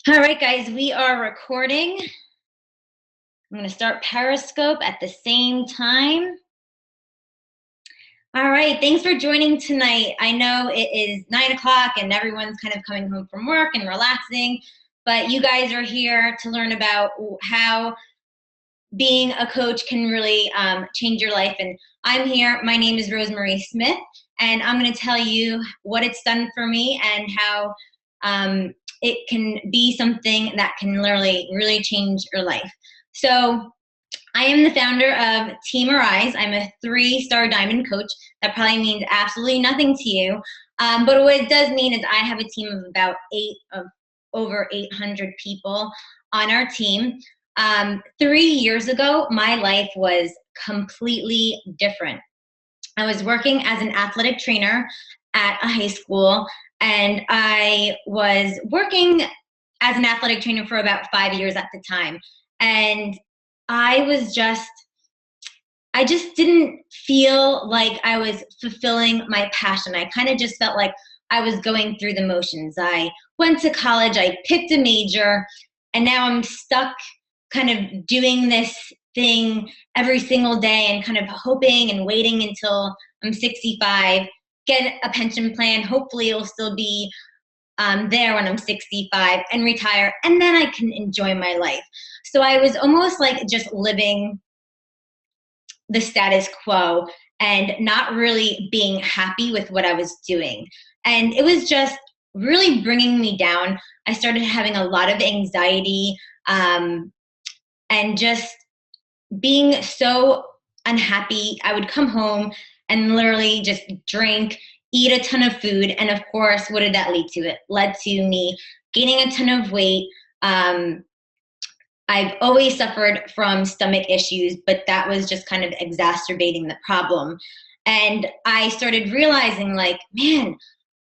All right, guys, we are recording. I'm going to start Periscope at the same time. All right, thanks for joining tonight. I know it is 9 o'clock and everyone's kind of coming home from work and relaxing, but you guys are here to learn about how being a coach can really change your life. And I'm here. My name is Rosemary Smith, and I'm going to tell you what it's done for me and how it can be something that can really change your life. So I am the founder of Team Arise. I'm a 3-star diamond coach. That probably means absolutely nothing to you. But what it does mean is I have a team of about over 800 people on our team. 3 years ago, my life was completely different. I was working as an athletic trainer at a high school, and I was working as an athletic trainer for about 5 years at the time. And I just didn't feel like I was fulfilling my passion. I kind of just felt like I was going through the motions. I went to college, I picked a major, and now I'm stuck kind of doing this thing every single day and kind of hoping and waiting until I'm 65, get a pension plan. Hopefully it'll still be there when I'm 65 and retire, and then I can enjoy my life. So I was almost like just living the status quo and not really being happy with what I was doing. And it was just really bringing me down. I started having a lot of anxiety and just being so unhappy. I would come home and literally just drink, eat a ton of food. And of course, what did that lead to? It led to me gaining a ton of weight. I've always suffered from stomach issues, but that was just kind of exacerbating the problem. And I started realizing, like, man,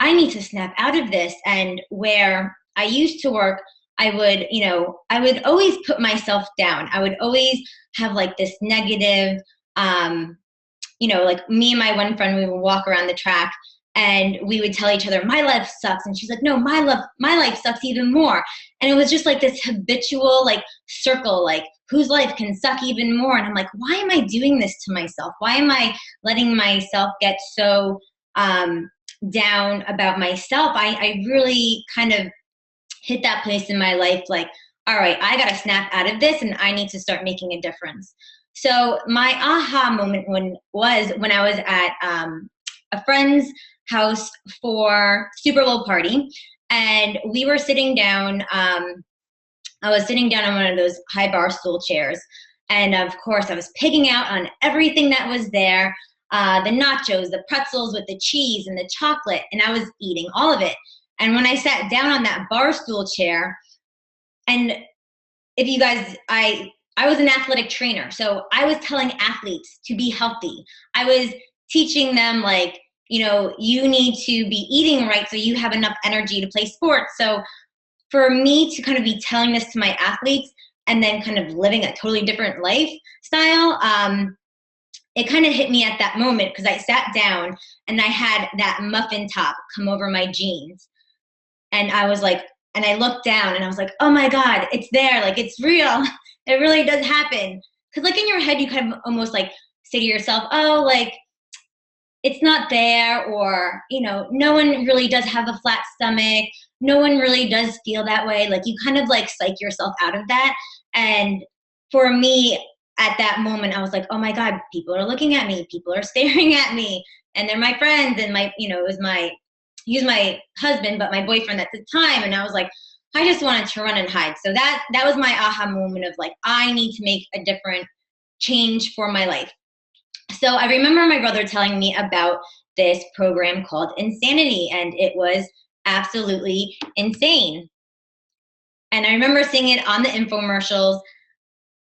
I need to snap out of this. And where I used to work, I would always put myself down. I would always have like this negative, like me and my one friend, we would walk around the track and we would tell each other, my life sucks. And she's like, no, my life sucks even more. And it was just like this habitual like circle, like whose life can suck even more. And I'm like, why am I doing this to myself? Why am I letting myself get so down about myself? I really kind of hit that place in my life, like, all right, I got to snap out of this and I need to start making a difference. So my aha moment was when I was at a friend's house for Super Bowl party, and we were sitting down. I was sitting down on one of those high bar stool chairs, and of course I was picking out on everything that was there, the nachos, the pretzels with the cheese and the chocolate, and I was eating all of it. And when I sat down on that bar stool chair, and if you guys, I was an athletic trainer, so I was telling athletes to be healthy. I was teaching them, like, you need to be eating right so you have enough energy to play sports. So for me to kind of be telling this to my athletes and then kind of living a totally different lifestyle, it kind of hit me at that moment, because I sat down and I had that muffin top come over my jeans. And I was like, and I looked down and I was like, oh my God, it's there. Like, it's real. It really does happen. Because like in your head, you kind of almost like say to yourself, oh, like, it's not there, or, no one really does have a flat stomach. No one really does feel that way. Like, you kind of like psych yourself out of that. And for me at that moment, I was like, oh my God, people are looking at me. People are staring at me, and they're my friends. And he was my husband, but my boyfriend at the time. And I was like, I just wanted to run and hide. So that was my aha moment of like, I need to make a different change for my life. So I remember my brother telling me about this program called Insanity, and it was absolutely insane. And I remember seeing it on the infomercials,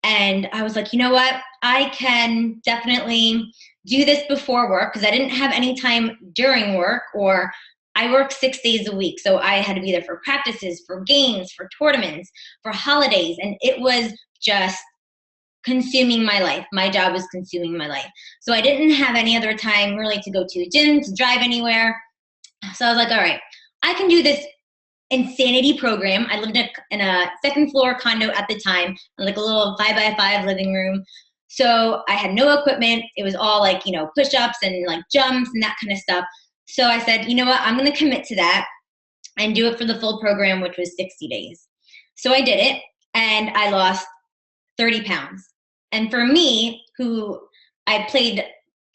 and I was like, you know what? I can definitely do this before work, because I didn't have any time during work, or I work 6 days a week. So I had to be there for practices, for games, for tournaments, for holidays. And it was just consuming my life. My job was consuming my life. So I didn't have any other time really to go to a gym, to drive anywhere. So I was like, all right, I can do this insanity program. I lived in a second floor condo at the time, like a little 5x5 living room. So I had no equipment. It was all like, push-ups and like jumps and that kind of stuff. So I said, you know what, I'm going to commit to that and do it for the full program, which was 60 days. So I did it, and I lost 30 pounds. And for me, who I played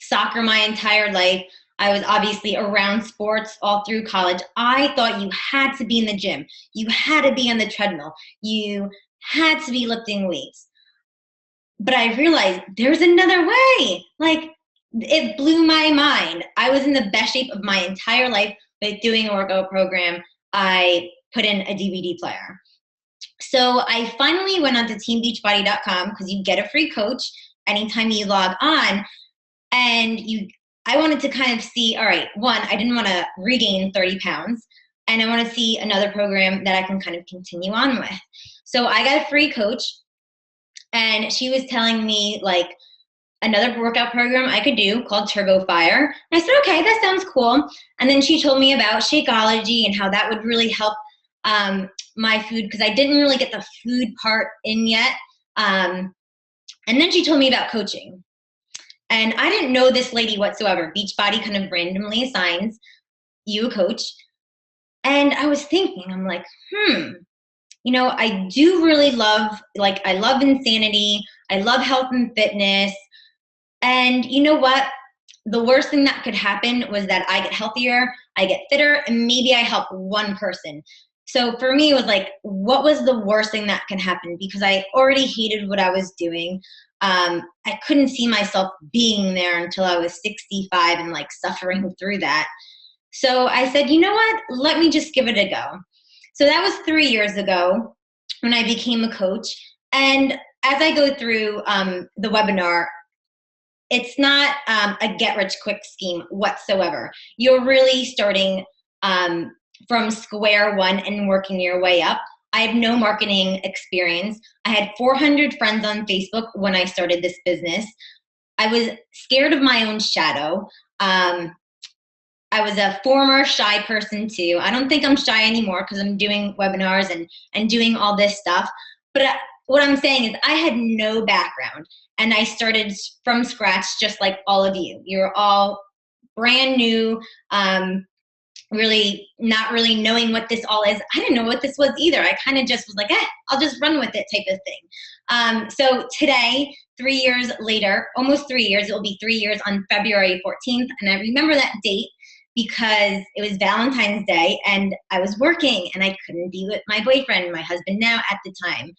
soccer my entire life, I was obviously around sports all through college. I thought you had to be in the gym. You had to be on the treadmill. You had to be lifting weights. But I realized there's another way. Like, it blew my mind. I was in the best shape of my entire life by doing a workout program. I put in a DVD player. So I finally went onto teambeachbody.com, because you get a free coach anytime you log on. And I wanted to kind of see, all right, one, I didn't want to regain 30 pounds. And I want to see another program that I can kind of continue on with. So I got a free coach, and she was telling me like another workout program I could do called Turbo Fire. And I said, okay, that sounds cool. And then she told me about Shakeology and how that would really help my food, because I didn't really get the food part in yet. And then she told me about coaching. And I didn't know this lady whatsoever. Beachbody kind of randomly assigns you a coach. And I was thinking, I'm like, I do really love, I love insanity. I love health and fitness. And you know what? The worst thing that could happen was that I get healthier, I get fitter, and maybe I help one person. So for me, it was like, what was the worst thing that can happen? Because I already hated what I was doing. I couldn't see myself being there until I was 65 and like suffering through that. So I said, you know what? Let me just give it a go. So that was 3 years ago when I became a coach. And as I go through the webinar, it's not a get-rich-quick scheme whatsoever. You're really starting from square one and working your way up. I have no marketing experience. I had 400 friends on Facebook when I started this business. I was scared of my own shadow. I was a former shy person too. I don't think I'm shy anymore because I'm doing webinars and doing all this stuff. But what I'm saying is I had no background, and I started from scratch just like all of you. You're all brand new, really not really knowing what this all is. I didn't know what this was either. I kind of just was like, I'll just run with it type of thing. So today, 3 years later, almost 3 years, it will be 3 years on February 14th. And I remember that date because it was Valentine's Day and I was working and I couldn't be with my boyfriend, my husband now at the time.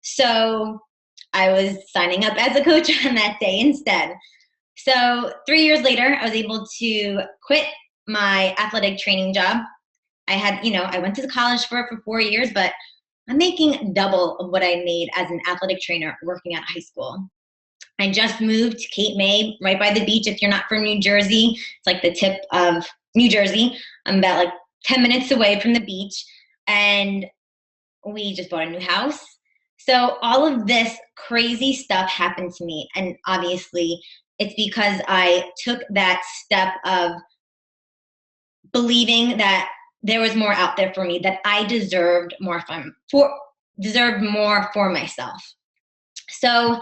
So I was signing up as a coach on that day instead. So 3 years later, I was able to quit my athletic training job. I went to college for 4 years, but I'm making double of what I made as an athletic trainer working at high school. I just moved to Cape May, right by the beach. If you're not from New Jersey, it's like the tip of New Jersey. I'm about 10 minutes away from the beach, and we just bought a new house. So all of this crazy stuff happened to me, and obviously it's because I took that step of believing that there was more out there for me, that I deserved more for myself. So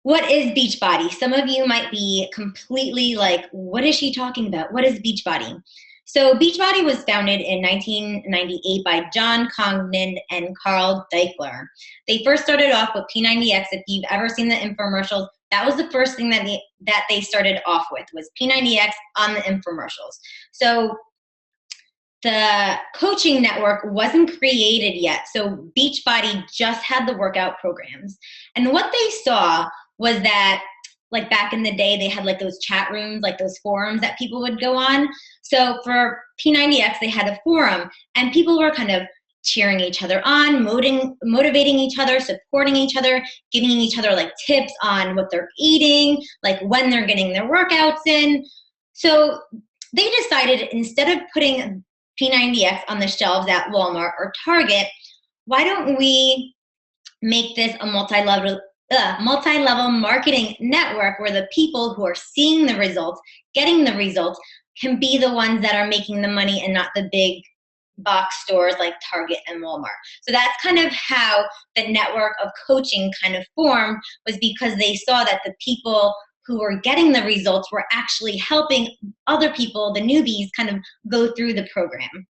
what is Beachbody? Some of you might be completely like, what is she talking about? What is Beachbody? So Beachbody was founded in 1998 by John Congdon and Carl Deichler. They first started off with P90X. If you've ever seen the infomercials, that was the first thing that they started off with, was P90X on the infomercials. So the coaching network wasn't created yet. So Beachbody just had the workout programs. And what they saw was that, like back in the day, they had like those chat rooms, like those forums that people would go on. So for P90X, they had a forum, and people were kind of cheering each other on, motivating each other, supporting each other, giving each other like tips on what they're eating, like when they're getting their workouts in. So they decided, instead of putting P90X on the shelves at Walmart or Target, why don't we make this a multi-level marketing network where the people who are seeing the results, getting the results, can be the ones that are making the money and not the big box stores like Target and Walmart. So that's kind of how the network of coaching kind of formed, was because they saw that the people who were getting the results were actually helping other people, the newbies, kind of go through the program.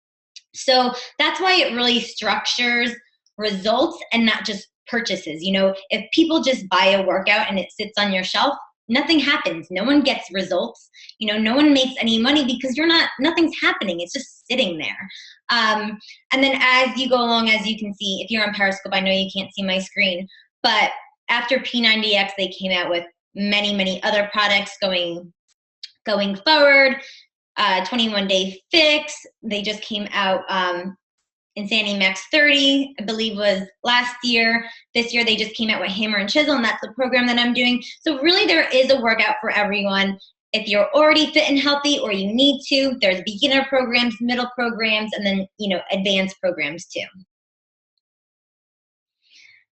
So that's why it really structures results and not just purchases. If people just buy a workout and it sits on your shelf, nothing happens. No one gets results. No one makes any money because nothing's happening. It's just sitting there. And then as you go along, as you can see, if you're on Periscope, I know you can't see my screen, but after P90X, they came out with many, many other products going forward. 21-day fix. They just came out. Insanity Max 30, I believe, was last year. This year they just came out with Hammer and Chisel, and that's the program that I'm doing. So really there is a workout for everyone. If you're already fit and healthy or you need to, there's beginner programs, middle programs, and then advanced programs too.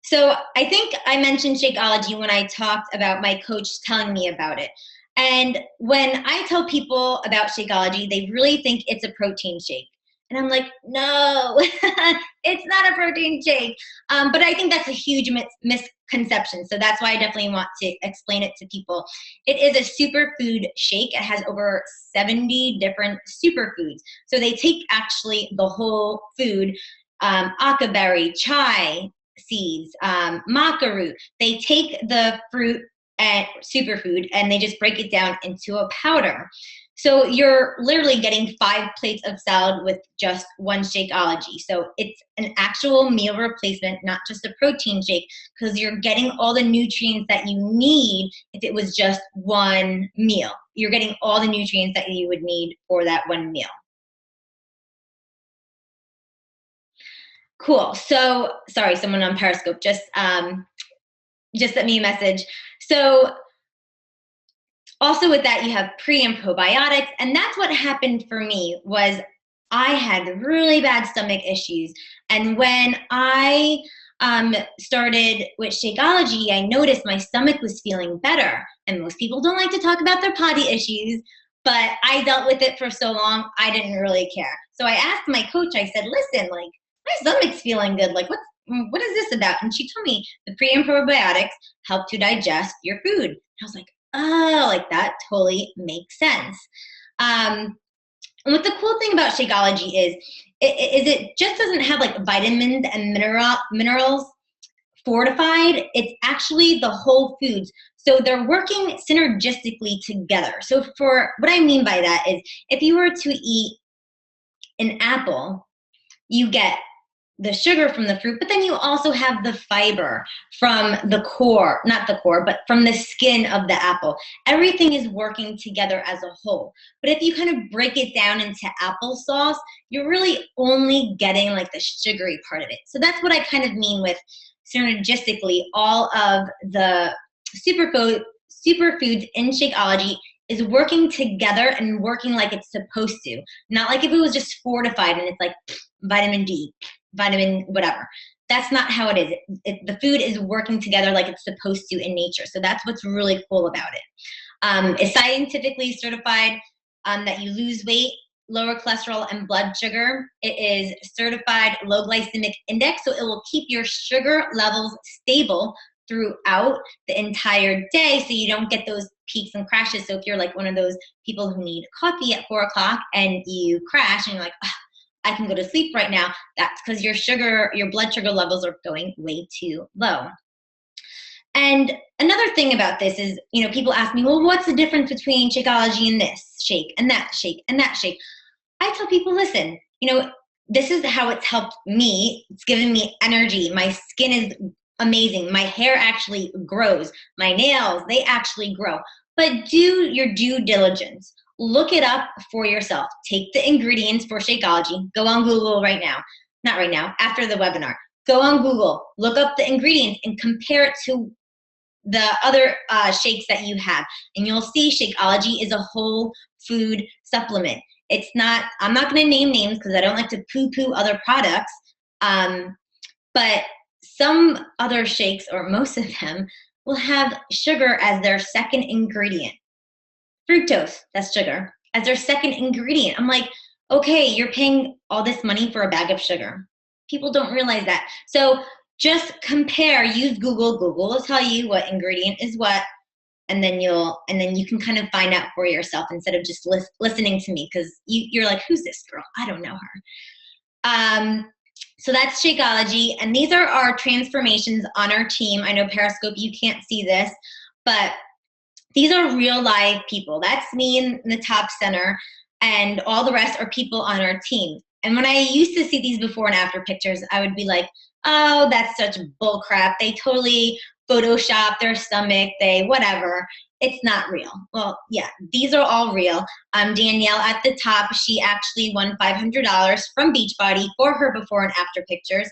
So I think I mentioned Shakeology when I talked about my coach telling me about it. And when I tell people about Shakeology, they really think it's a protein shake. And I'm like, no, it's not a protein shake. But I think that's a huge misconception. So that's why I definitely want to explain it to people. It is a superfood shake. It has over 70 different superfoods. So they take actually the whole food, aca berry, chai seeds, maca root. They take the fruit and superfood and they just break it down into a powder. So you're literally getting 5 plates of salad with just one Shakeology. So it's an actual meal replacement, not just a protein shake, because you're getting all the nutrients that you need if it was just one meal. You're getting all the nutrients that you would need for that one meal. Cool. So, sorry, someone on Periscope just sent me a message. So also with that, you have pre and probiotics. And that's what happened for me. Was I had really bad stomach issues. And when I started with Shakeology, I noticed my stomach was feeling better. And most people don't like to talk about their potty issues, but I dealt with it for so long, I didn't really care. So I asked my coach, I said, listen, like, my stomach's feeling good. Like, what is this about? And she told me the pre and probiotics help to digest your food. And I was like, oh, like that totally makes sense. And what the cool thing about Shakeology is it just doesn't have like vitamins and minerals fortified. It's actually the whole foods. So they're working synergistically together. So for what I mean by that is, if you were to eat an apple, you get the sugar from the fruit, but then you also have the fiber from the core, not the core, but from the skin of the apple. Everything is working together as a whole. But if you kind of break it down into applesauce, you're really only getting like the sugary part of it. So that's what I kind of mean with synergistically. All of the superfoods in Shakeology is working together and working like it's supposed to. Not like if it was just fortified and it's like vitamin D, vitamin whatever. That's not how it is. The food is working together like it's supposed to in nature. So that's what's really cool about it. It's scientifically certified that you lose weight, lower cholesterol and blood sugar. It is certified low glycemic index, so it will keep your sugar levels stable throughout the entire day, so you don't get those peaks and crashes. So if you're like one of those people who need coffee at 4 o'clock and you crash and you're like, oh, I can go to sleep right now, that's because your blood sugar levels are going way too low. And another thing about this is, people ask me, well, what's the difference between Shakeology and this shake and that shake and that shake? I tell people, listen, this is how it's helped me. It's given me energy. My skin is amazing. My hair actually grows. My nails, they actually grow. But do your due diligence. Look it up for yourself. Take the ingredients for Shakeology. Go on Google right now. Not right now, after the webinar. Go on Google. Look up the ingredients and compare it to the other shakes that you have. And you'll see Shakeology is a whole food supplement. It's not, I'm not going to name names because I don't like to poo-poo other products. But some other shakes, or most of them, will have sugar as their second ingredient. Fructose, that's sugar, as their second ingredient. I'm like, okay, you're paying all this money for a bag of sugar. People don't realize that. So just compare, use Google. Google will tell you what ingredient is what, and then you can kind of find out for yourself instead of just listening to me, because you're like, who's this girl? I don't know her. So that's Shakeology, and these are our transformations on our team. I know Periscope, you can't see this, but these are real live people. That's me in the top center, and all the rest are people on our team. And when I used to see these before and after pictures, I would be like, oh, that's such bull crap. They totally Photoshop their stomach, they whatever. It's not real. Well, yeah, these are all real. Danielle at the top, she actually won $500 from Beachbody for her before and after pictures.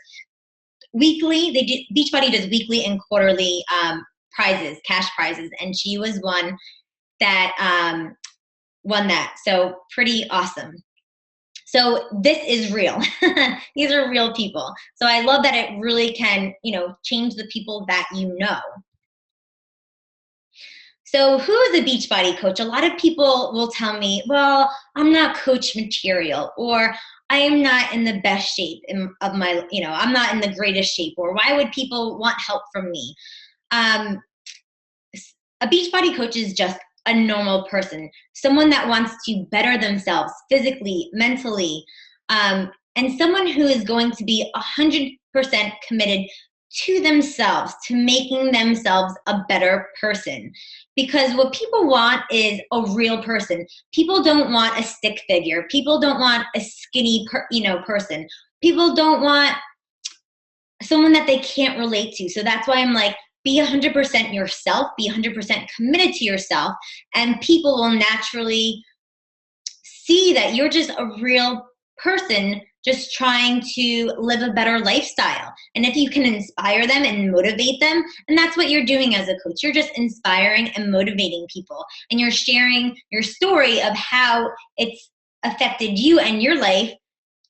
Weekly, Beachbody does weekly and quarterly prizes, cash prizes, and she was one that won that. So pretty awesome. So this is real. These are real people. So I love that it really can, change the people that you know. So who is a Beachbody coach? A lot of people will tell me, well, I'm not coach material, or I am not in the best shape of my, I'm not in the greatest shape, or why would people want help from me? A Beachbody coach is just a normal person, someone that wants to better themselves physically, mentally, and someone who is going to be 100% committed to themselves, to making themselves a better person. Because what people want is a real person. People don't want a stick figure. People don't want a skinny, person. People don't want someone that they can't relate to. So that's why I'm like, be 100% yourself, be 100% committed to yourself, and people will naturally see that you're just a real person just trying to live a better lifestyle. And if you can inspire them and motivate them, and that's what you're doing as a coach, you're just inspiring and motivating people, and you're sharing your story of how it's affected you and your life,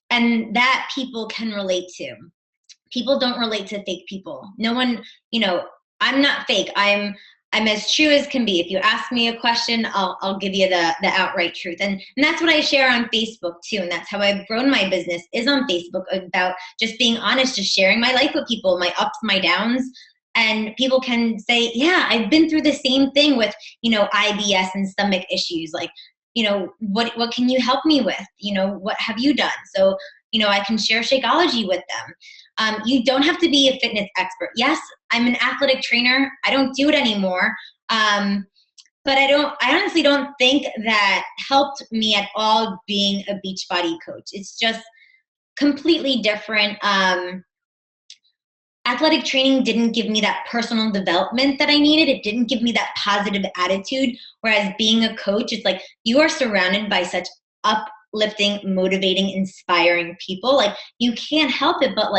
and that people can relate to. People don't relate to fake people. No one, I'm not fake. I'm as true as can be. If you ask me a question, I'll give you the outright truth. And that's what I share on Facebook too. And that's how I've grown my business, is on Facebook, about just being honest, just sharing my life with people, my ups, my downs. And people can say, yeah, I've been through the same thing with, IBS and stomach issues. Like, what can you help me with? What have you done? So, I can share Shakeology with them. You don't have to be a fitness expert. Yes, I'm an athletic trainer. I don't do it anymore. But I honestly don't think that helped me at all being a Beachbody coach. It's just completely different. Athletic training didn't give me that personal development that I needed. It didn't give me that positive attitude. Whereas being a coach, it's like you are surrounded by such uplifting, motivating, inspiring people. Like you can't help it but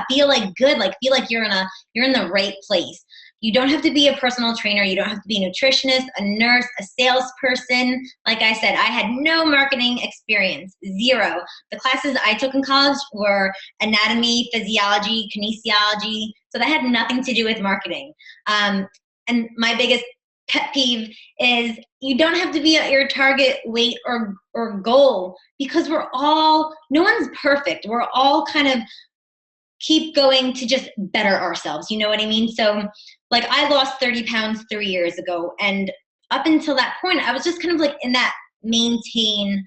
feel like good, feel like you're in the right place. You don't have to be a personal trainer. You don't have to be a nutritionist, a nurse, a salesperson. Like I said, I had no marketing experience, zero. The classes I took in college were anatomy, physiology, kinesiology. So that had nothing to do with marketing. And my biggest pet peeve is you don't have to be at your target weight or goal, because no one's perfect. We're all kind of keep going to just better ourselves. You know what I mean? So I lost 30 pounds 3 years ago. And up until that point, I was just kind of in that maintain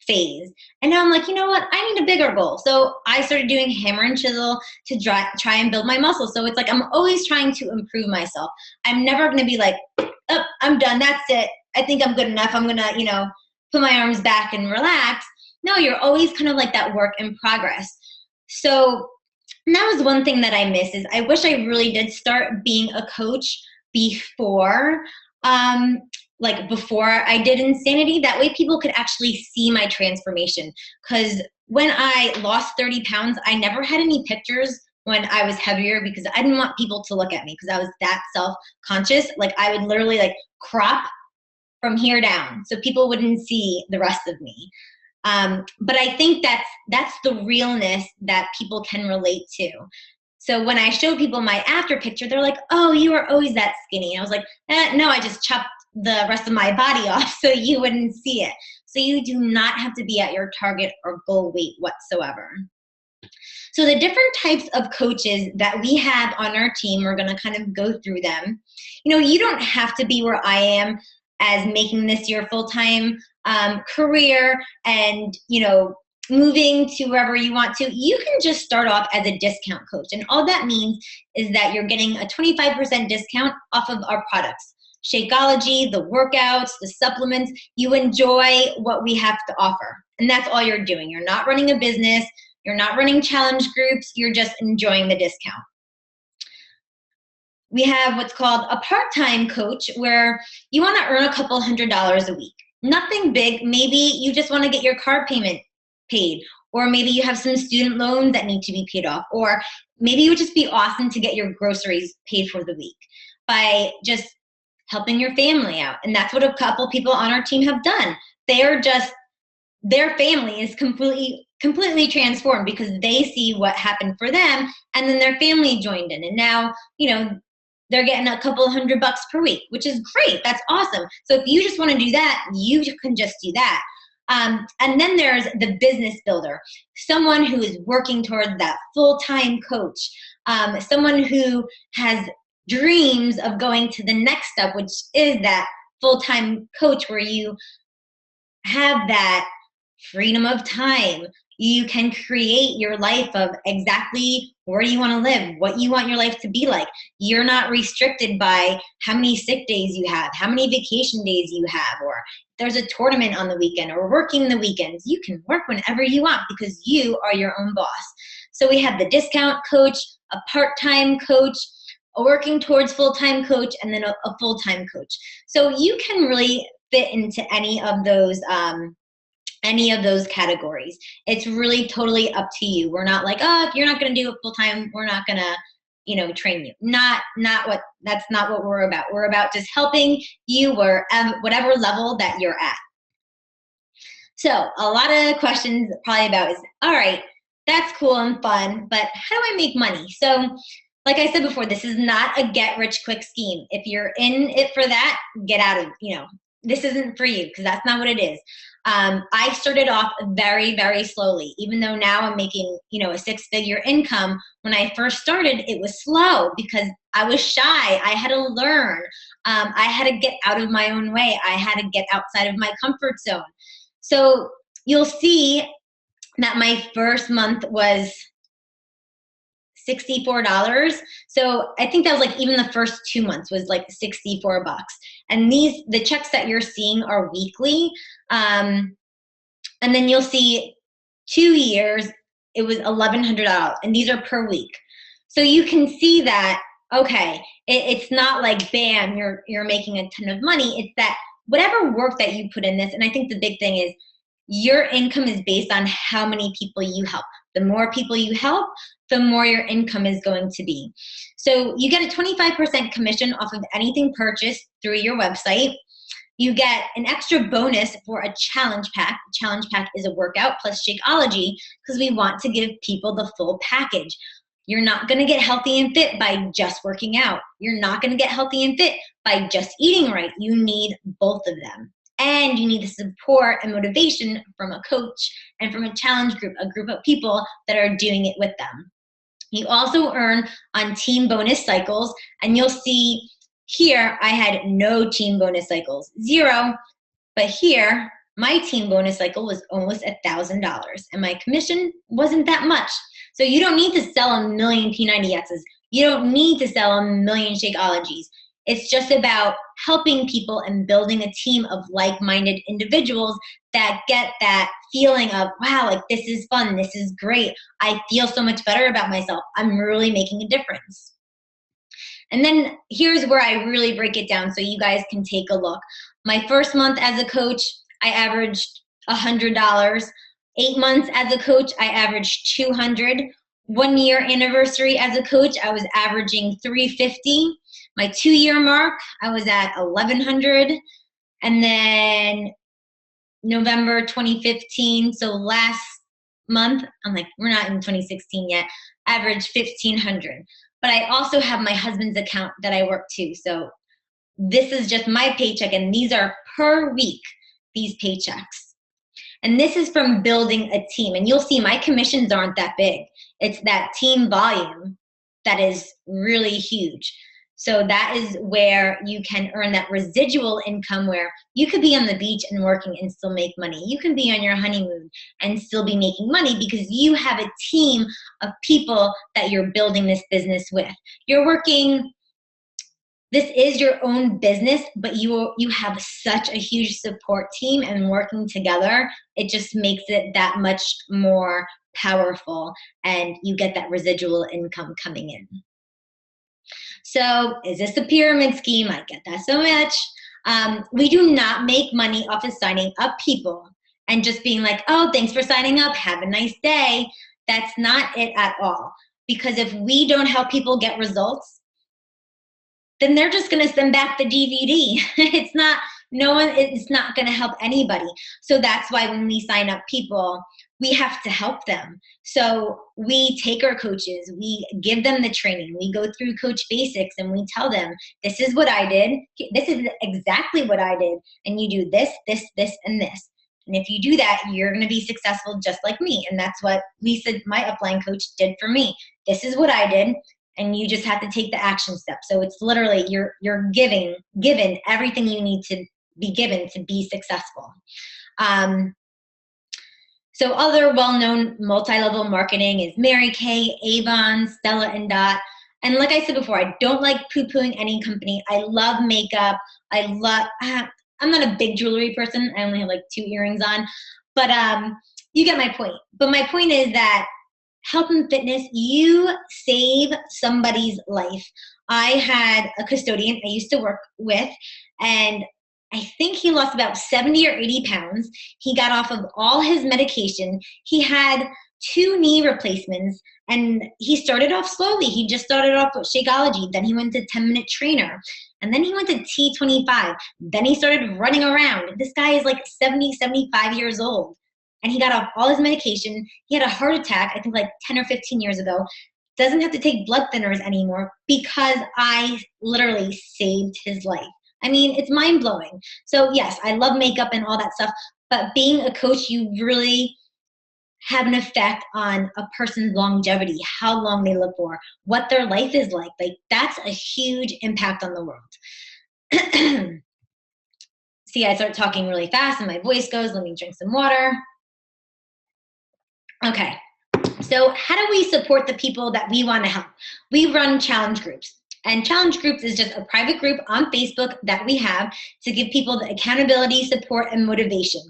phase. And now I'm like, you know what? I need a bigger goal. So I started doing hammer and chisel to try and build my muscle. So it's I'm always trying to improve myself. I'm never going to be like, oh, I'm done. That's it. I think I'm good enough. I'm going to, put my arms back and relax. No, you're always kind of that work in progress. So that was one thing that I miss, is I wish I really did start being a coach before, before I did Insanity. That way people could actually see my transformation. Because when I lost 30 pounds, I never had any pictures when I was heavier, because I didn't want people to look at me, because I was that self-conscious. I would literally crop from here down so people wouldn't see the rest of me. But I think that's the realness that people can relate to. So when I show people my after picture, they're like, oh, you were always that skinny. And I was like, no, I just chopped the rest of my body off so you wouldn't see it. So you do not have to be at your target or goal weight whatsoever. So the different types of coaches that we have on our team, we're going to kind of go through them. You don't have to be where I am as making this your full-time career and, moving to wherever you want to. You can just start off as a discount coach. And all that means is that you're getting a 25% discount off of our products. Shakeology, the workouts, the supplements, you enjoy what we have to offer. And that's all you're doing. You're not running a business. You're not running challenge groups. You're just enjoying the discount. We have what's called a part-time coach, where you want to earn a couple $100s a week. Nothing big. Maybe you just want to get your car payment paid, or maybe you have some student loans that need to be paid off, or maybe it would just be awesome to get your groceries paid for the week by just helping your family out. And that's what a couple people on our team have done. Their family is completely transformed because they see what happened for them, and then their family joined in, and now they're getting a couple $100 per week, which is great. That's awesome. So if you just want to do that, you can just do that. And then there's the business builder, someone who is working towards that full-time coach, someone who has dreams of going to the next step, which is that full-time coach where you have that freedom of time. You can create your life of exactly where you want to live, what you want your life to be like. You're not restricted by how many sick days you have, how many vacation days you have, or there's a tournament on the weekend or working the weekends. You can work whenever you want because you are your own boss. So we have the discount coach, a part-time coach, a working towards full-time coach, and then a full-time coach. So you can really fit into any of those categories. It's really totally up to you. We're not like, oh, if you're not going to do it full time, we're not going to, train you. That's not what we're about. We're about just helping you whatever level that you're at. So a lot of questions probably about is, all right, that's cool and fun, but how do I make money? So like I said before, this is not a get rich quick scheme. If you're in it for that, get out of, this isn't for you, because that's not what it is. I started off very, very slowly, even though now I'm making, a 6-figure income. When I first started, it was slow because I was shy. I had to learn. I had to get out of my own way. I had to get outside of my comfort zone. So you'll see that my first month was $64. So I think that was like even the first 2 months was like $64. And the checks that you're seeing are weekly. And then you'll see 2 years, it was $1,100, and these are per week. So you can see that, okay, it's not like, bam, you're making a ton of money. It's that whatever work that you put in this, and I think the big thing is your income is based on how many people you help. The more people you help, the more your income is going to be. So you get a 25% commission off of anything purchased through your website. You get an extra bonus for a challenge pack. A challenge pack is a workout plus Shakeology, because we want to give people the full package. You're not going to get healthy and fit by just working out. You're not going to get healthy and fit by just eating right. You need both of them. And you need the support and motivation from a coach and from a challenge group, a group of people that are doing it with them. You also earn on team bonus cycles, and you'll see here I had no team bonus cycles, 0, but here my team bonus cycle was almost $1,000, and my commission wasn't that much. So you don't need to sell 1 million P90Xs. You don't need to sell 1 million Shakeologies. It's just about helping people and building a team of like-minded individuals that get that feeling of, wow, like this is fun, this is great. I feel so much better about myself. I'm really making a difference. And then here's where I really break it down so you guys can take a look. My first month as a coach, I averaged $100. 8 months as a coach, I averaged $200. 1 year anniversary as a coach, I was averaging $350. My 2-year mark, I was at $1,100. And then November 2015, so last month, I'm like, we're not in 2016 yet, averaged $1,500. But I also have my husband's account that I work to. So this is just my paycheck, and these are per week, these paychecks. And this is from building a team. And you'll see my commissions aren't that big. It's that team volume that is really huge. So that is where you can earn that residual income, where you could be on the beach and working and still make money. You can be on your honeymoon and still be making money because you have a team of people that you're building this business with. You're working, this is your own business, but you have such a huge support team, and working together, it just makes it that much more powerful, and you get that residual income coming in. So is this a pyramid scheme? I get that so much. We do not make money off of signing up people and just being like, oh, thanks for signing up, have a nice day. That's not it at all. Because if we don't help people get results, then they're just going to send back the DVD. It's not going to help anybody. So that's why when we sign up people, we have to help them. So we take our coaches, we give them the training, we go through coach basics, and we tell them, this is what I did. This is exactly what I did. And you do this, this, this, and this. And if you do that, you're going to be successful just like me. And that's what Lisa, my upline coach, did for me. This is what I did. And you just have to take the action step. So it's literally you're given everything you need to be given to be successful. So other well-known multi-level marketing is Mary Kay, Avon, Stella and Dot. And like I said before, I don't like poo-pooing any company. I love makeup. I'm not a big jewelry person. I only have like 2 earrings on. But you get my point. But my point is that health and fitness, you save somebody's life. I had a custodian I used to work with, and I think he lost about 70 or 80 pounds. He got off of all his medication. He had 2 knee replacements, and he started off slowly. He just started off with Shakeology. Then he went to 10-minute trainer. And then he went to T25. Then he started running around. This guy is like 70, 75 years old. And he got off all his medication. He had a heart attack, I think like 10 or 15 years ago. Doesn't have to take blood thinners anymore because I literally saved his life. I mean, it's mind-blowing. So yes, I love makeup and all that stuff, but being a coach, you really have an effect on a person's longevity, how long they live for, what their life is like. Like, that's a huge impact on the world. See, I start talking really fast and my voice goes. Let me drink some water. Okay, so how do we support the people that we want to help? We run challenge groups. And challenge groups is just a private group on Facebook that we have to give people the accountability, support, and motivation.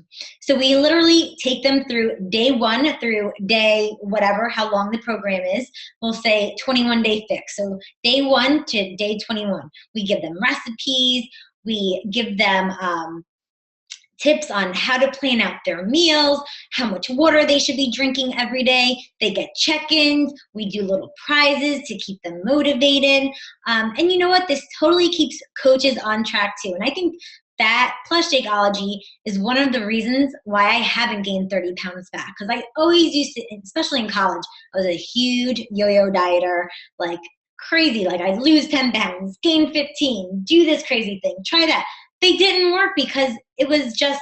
So we literally take them through day 1 through day whatever, how long the program is. We'll say 21-day fix. So day 1 to day 21. We give them recipes. We give them tips on how to plan out their meals, how much water they should be drinking every day. They get check-ins. We do little prizes to keep them motivated. And you know what? This totally keeps coaches on track too. And I think that plus Shakeology is one of the reasons why I haven't gained 30 pounds back. Because I always used to, especially in college, I was a huge yo-yo dieter, like crazy. Like I'd lose 10 pounds, gain 15, do this crazy thing, try that. They didn't work because it was just,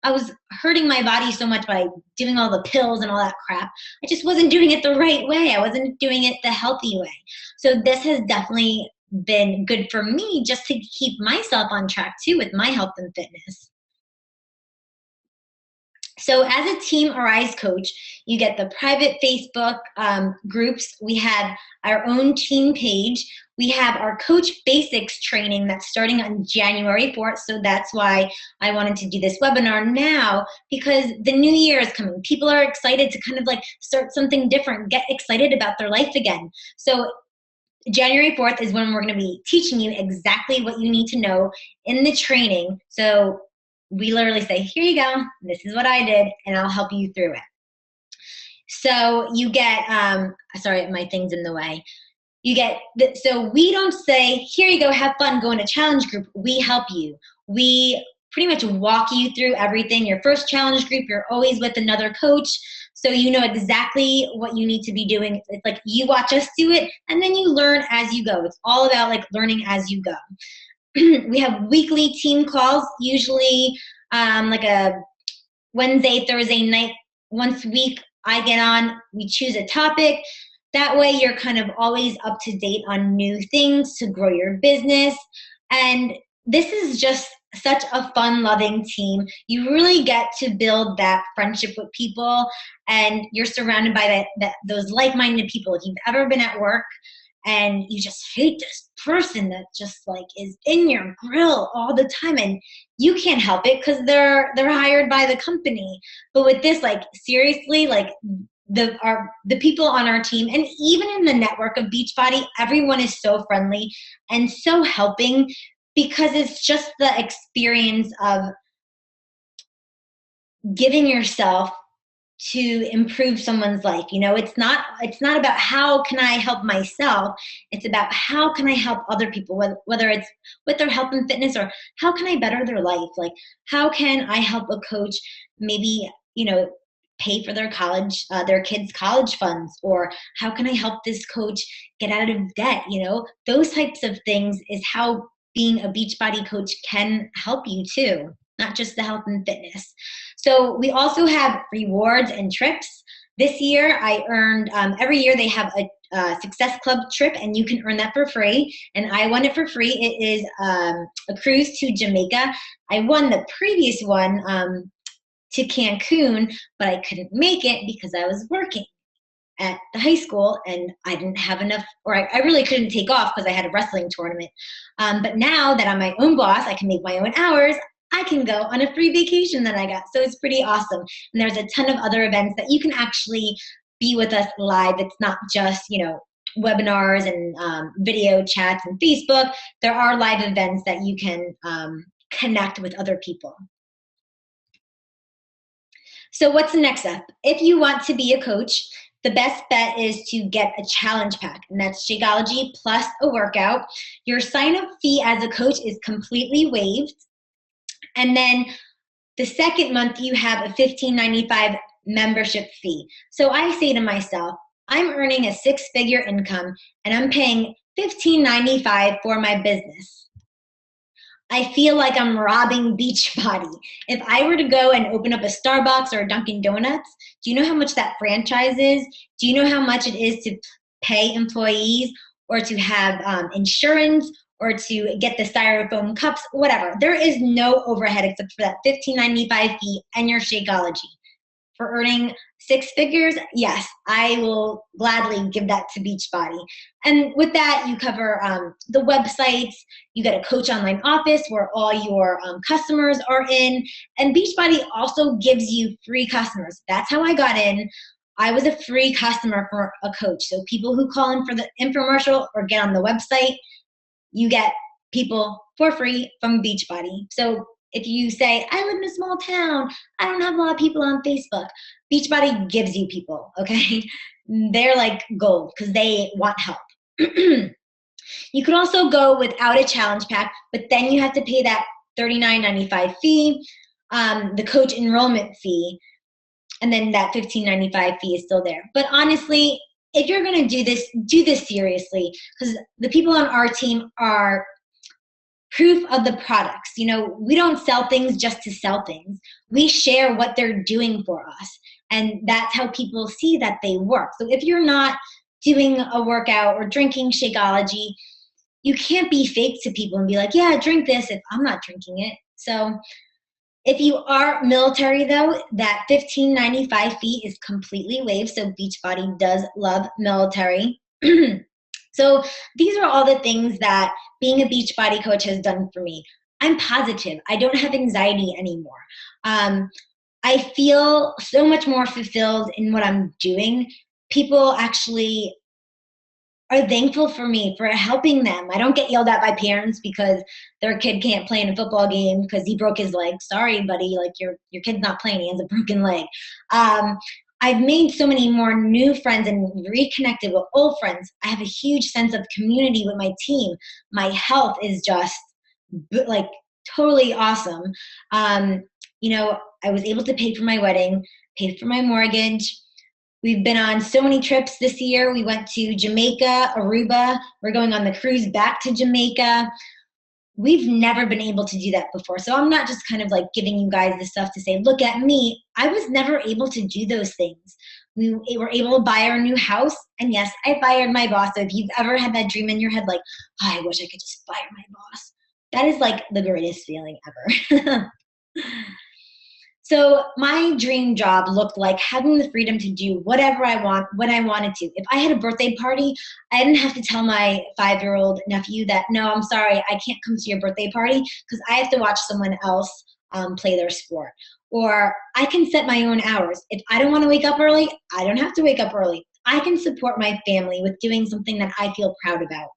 I was hurting my body so much by doing all the pills and all that crap. I just wasn't doing it the right way. I wasn't doing it the healthy way. So this has definitely been good for me just to keep myself on track too with my health and fitness. So as a Team Arise coach, you get the private Facebook groups. We have our own team page. We have our Coach Basics training that's starting on January 4th. So that's why I wanted to do this webinar now, because the new year is coming. People are excited to kind of like start something different, get excited about their life again. So January 4th is when we're going to be teaching you exactly what you need to know in the training. So we literally say, here you go, this is what I did, and I'll help you through it. So you get, sorry, my thing's in the way. You get, so we don't say, here you go, have fun, go in a challenge group. We help you. We pretty much walk you through everything. Your first challenge group, you're always with another coach, so you know exactly what you need to be doing. It's like you watch us do it, and then you learn as you go. It's all about like learning as you go. We have weekly team calls, usually like a Wednesday, Thursday night, once a week, I get on, we choose a topic. That way you're kind of always up to date on new things to grow your business. And this is just such a fun loving team. You really get to build that friendship with people, and you're surrounded by those like-minded people. If you've ever been at work and you just hate this person that just like is in your grill all the time, and you can't help it because they're hired by the company. But with this, like, seriously, like, the people on our team, and even in the network of Beachbody, everyone is so friendly and so helping, because it's just the experience of giving yourself to improve someone's life. You know, it's not about how can I help myself. It's about how can I help other people, whether it's with their health and fitness, or how can I better their life? Like, how can I help a coach maybe, you know, pay for their kids' college funds, or how can I help this coach get out of debt? You know, those types of things is how being a Beachbody coach can help you too, not just the health and fitness. So we also have rewards and trips. This year I earned, every year they have a Success Club trip, and you can earn that for free. And I won it for free. It is a cruise to Jamaica. I won the previous one to Cancun, but I couldn't make it because I was working at the high school and I didn't have enough, or I really couldn't take off because I had a wrestling tournament. But now that I'm my own boss, I can make my own hours. I can go on a free vacation that I got. So it's pretty awesome. And there's a ton of other events that you can actually be with us live. It's not just, you know, webinars and video chats and Facebook. There are live events that you can connect with other people. So what's the next step? If you want to be a coach, the best bet is to get a challenge pack, and that's Shakeology plus a workout. Your sign-up fee as a coach is completely waived. And then the second month, you have a $15.95 membership fee. So I say to myself, I'm earning a six-figure income, and I'm paying $15.95 for my business. I feel like I'm robbing Beachbody. If I were to go and open up a Starbucks or a Dunkin' Donuts, do you know how much that franchise is? Do you know how much it is to pay employees, or to have insurance, or to get the styrofoam cups, whatever? There is no overhead except for that $15.95 fee and your Shakeology. For earning six figures, yes, I will gladly give that to Beachbody. And with that, you cover the websites, you get a coach online office where all your customers are in, and Beachbody also gives you free customers. That's how I got in. I was a free customer for a coach. So people who call in for the infomercial or get on the website, you get people for free from Beachbody. So if you say, I live in a small town, I don't have a lot of people on Facebook, Beachbody gives you people, okay? They're like gold because they want help. You could also go without a challenge pack, but then you have to pay that $39.95 fee, the coach enrollment fee, and then that $15.95 fee is still there. But honestly, if you're gonna do this seriously, because the people on our team are proof of the products. You know, we don't sell things just to sell things. We share what they're doing for us. And that's how people see that they work. So if you're not doing a workout or drinking Shakeology, you can't be fake to people and be like, yeah, drink this if I'm not drinking it. So if you are military though, that $15.95 fee is completely waived. So Beachbody does love military. So these are all the things that being a Beachbody coach has done for me. I'm positive. I don't have anxiety anymore. I feel so much more fulfilled in what I'm doing. People actually are thankful for me for helping them. I don't get yelled at by parents because their kid can't play in a football game because he broke his leg. Sorry, buddy, like your kid's not playing, he has a broken leg. I've made so many more new friends and reconnected with old friends. I have a huge sense of community with my team. My health is just like totally awesome. You know, I was able to pay for my wedding, pay for my mortgage. We've been on so many trips this year. We went to Jamaica, Aruba. We're going on the cruise back to Jamaica. we've never been able to do that before. So I'm not just kind of like giving you guys this stuff to say, look at me. I was never able to do those things. We were able to buy our new house. And yes, I fired my boss. So if you've ever had that dream in your head, like, oh, I wish I could just fire my boss. That is like the greatest feeling ever. So my dream job looked like having the freedom to do whatever I want when I wanted to. If I had a birthday party, I didn't have to tell my 5-year-old nephew that, no, I'm sorry, I can't come to your birthday party because I have to watch someone else play their sport. Or I can set my own hours. If I don't want to wake up early, I don't have to wake up early. I can support my family with doing something that I feel proud about.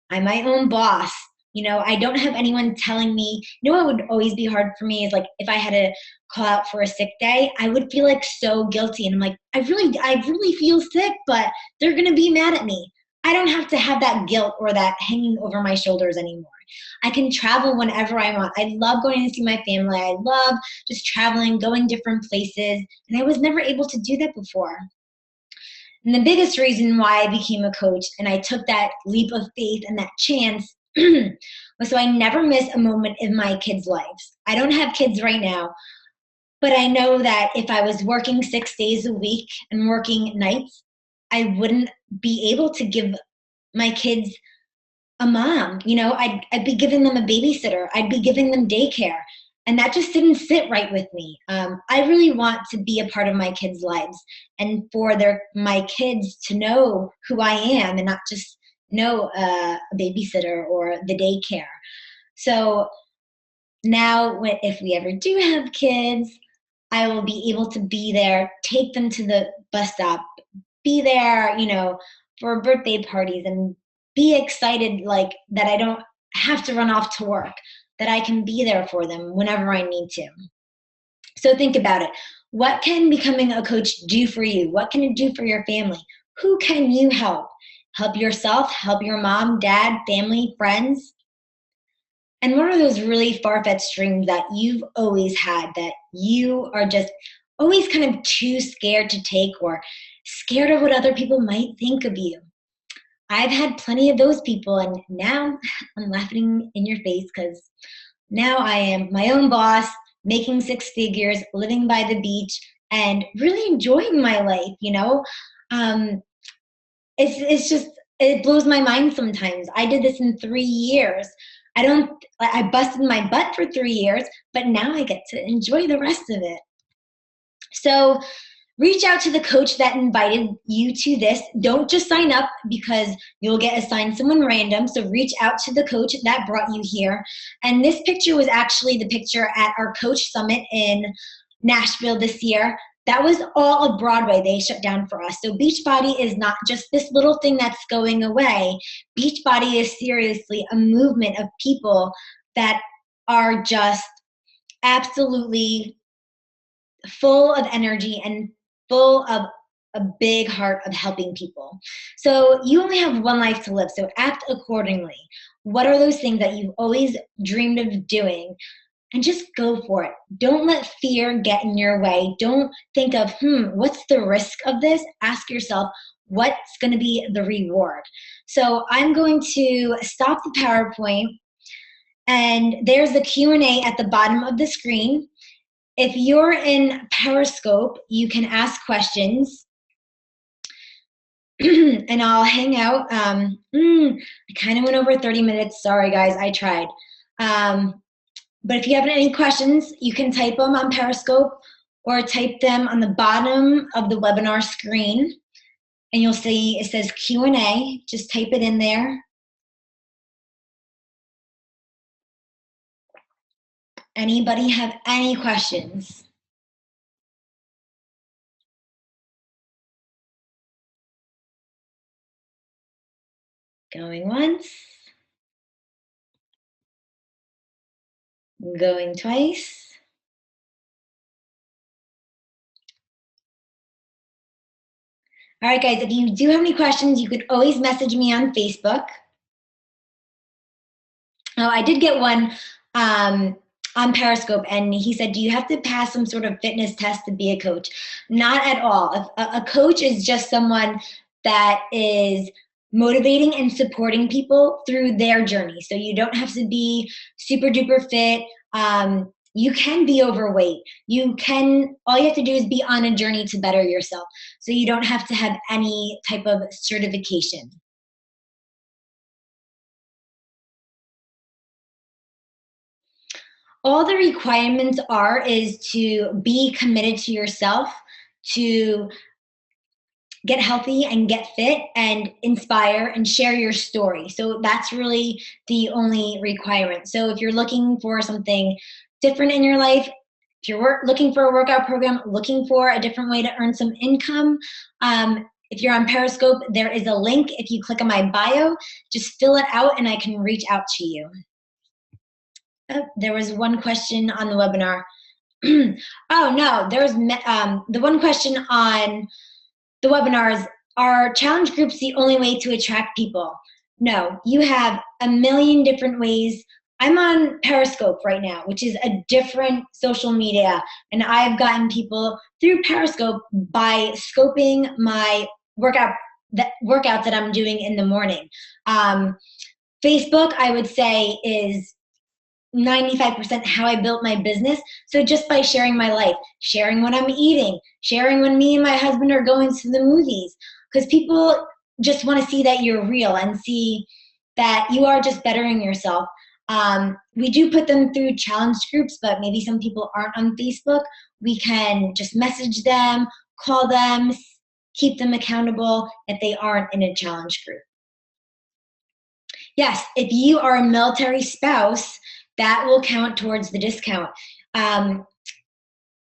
I'm my own boss. I don't have anyone telling me, what would always be hard for me is like if I had to call out for a sick day, I would feel like so guilty. And I'm like, I really feel sick, but they're going to be mad at me. I don't have to have that guilt or that hanging over my shoulders anymore. I can travel whenever I want. I love going to see my family. I love just traveling, going different places. And I was never able to do that before. And the biggest reason why I became a coach and I took that leap of faith and that chance was so I never miss a moment in my kids' lives. I don't have kids right now, but I know that if I was working 6 days a week and working nights, I wouldn't be able to give my kids a mom. I'd be giving them a babysitter. I'd be giving them daycare. And that just didn't sit right with me. I really want to be a part of my kids' lives and for my kids to know who I am and not just know a babysitter or the daycare. So now if we ever do have kids, I will be able to be there, take them to the bus stop, be there, for birthday parties and be excited like that I don't have to run off to work, that I can be there for them whenever I need to. So think about it. What can becoming a coach do for you? What can it do for your family? Who can you help? Help yourself, help your mom, dad, family, friends. And what are those really far-fetched dreams that you've always had that you are just always kind of too scared to take or scared of what other people might think of you? I've had plenty of those people, and now I'm laughing in your face because now I am my own boss, making 6 figures, living by the beach, and really enjoying my life. It's just, it blows my mind sometimes. I did this in 3 years. I busted my butt for 3 years, but now I get to enjoy the rest of it. So reach out to the coach that invited you to this. Don't just sign up because you'll get assigned someone random. So reach out to the coach that brought you here. And this picture was actually the picture at our coach summit in Nashville this year. That was all of Broadway. They shut down for us. So Beachbody is not just this little thing that's going away. Beachbody is seriously a movement of people that are just absolutely full of energy and full of a big heart of helping people. So you only have one life to live, so act accordingly. What are those things that you've always dreamed of doing? And just go for it. Don't let fear get in your way. Don't think of, what's the risk of this? Ask yourself, what's going to be the reward? So I'm going to stop the PowerPoint, and there's the Q&A at the bottom of the screen. If you're in Periscope, you can ask questions, and I'll hang out. I kind of went over 30 minutes. Sorry, guys, I tried. But if you have any questions, you can type them on Periscope or type them on the bottom of the webinar screen, and you'll see it says Q&A. Just type it in there. Anybody have any questions? Going once. Going twice. All right, guys, if you do have any questions, you could always message me on Facebook. Oh, I did get one on Periscope, and he said, do you have to pass some sort of fitness test to be a coach? Not at all. A coach is just someone that is motivating and supporting people through their journey. So you don't have to be super duper fit. You can be overweight. All you have to do is be on a journey to better yourself. So you don't have to have any type of certification. All the requirements is to be committed to yourself, to get healthy and get fit and inspire and share your story. So that's really the only requirement. So if you're looking for something different in your life, if you're looking for a workout program, looking for a different way to earn some income, if you're on Periscope, there is a link. If you click on my bio, just fill it out and I can reach out to you. Oh, there was one question on the webinar. Oh no, there was the one question on the webinars. Are challenge groups the only way to attract people? No, you have a million different ways. I'm on Periscope right now, which is a different social media, and I've gotten people through Periscope by scoping my workouts that I'm doing in the morning. Facebook, I would say, is 95% how I built my business. So just by sharing my life, sharing what I'm eating, sharing when me and my husband are going to the movies, because people just want to see that you're real and see that you are just bettering yourself. We do put them through challenge groups, but maybe some people aren't on Facebook. We can just message them, call them, keep them accountable if they aren't in a challenge group. Yes, if you are a military spouse, that will count towards the discount.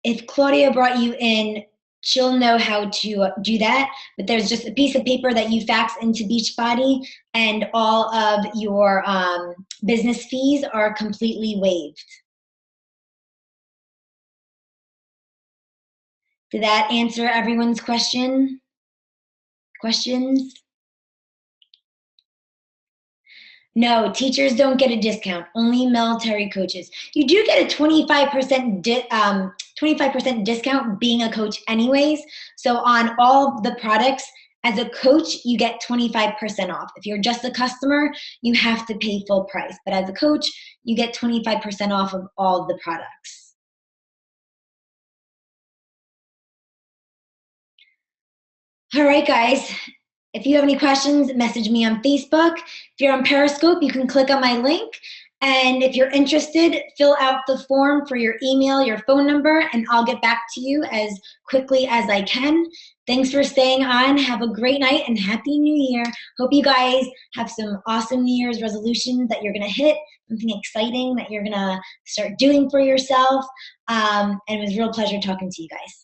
If Claudia brought you in, she'll know how to do that, but there's just a piece of paper that you fax into Beachbody, and all of your business fees are completely waived. Did that answer everyone's questions? No, teachers don't get a discount, only military coaches. You do get a 25% discount being a coach anyways. So on all the products, as a coach, you get 25% off. If you're just a customer, you have to pay full price. But as a coach, you get 25% off of all the products. All right, guys. If you have any questions, message me on Facebook. If you're on Periscope, you can click on my link. And if you're interested, fill out the form for your email, your phone number, and I'll get back to you as quickly as I can. Thanks for staying on. Have a great night and Happy New Year. Hope you guys have some awesome New Year's resolutions that you're going to hit, something exciting that you're going to start doing for yourself. And it was a real pleasure talking to you guys.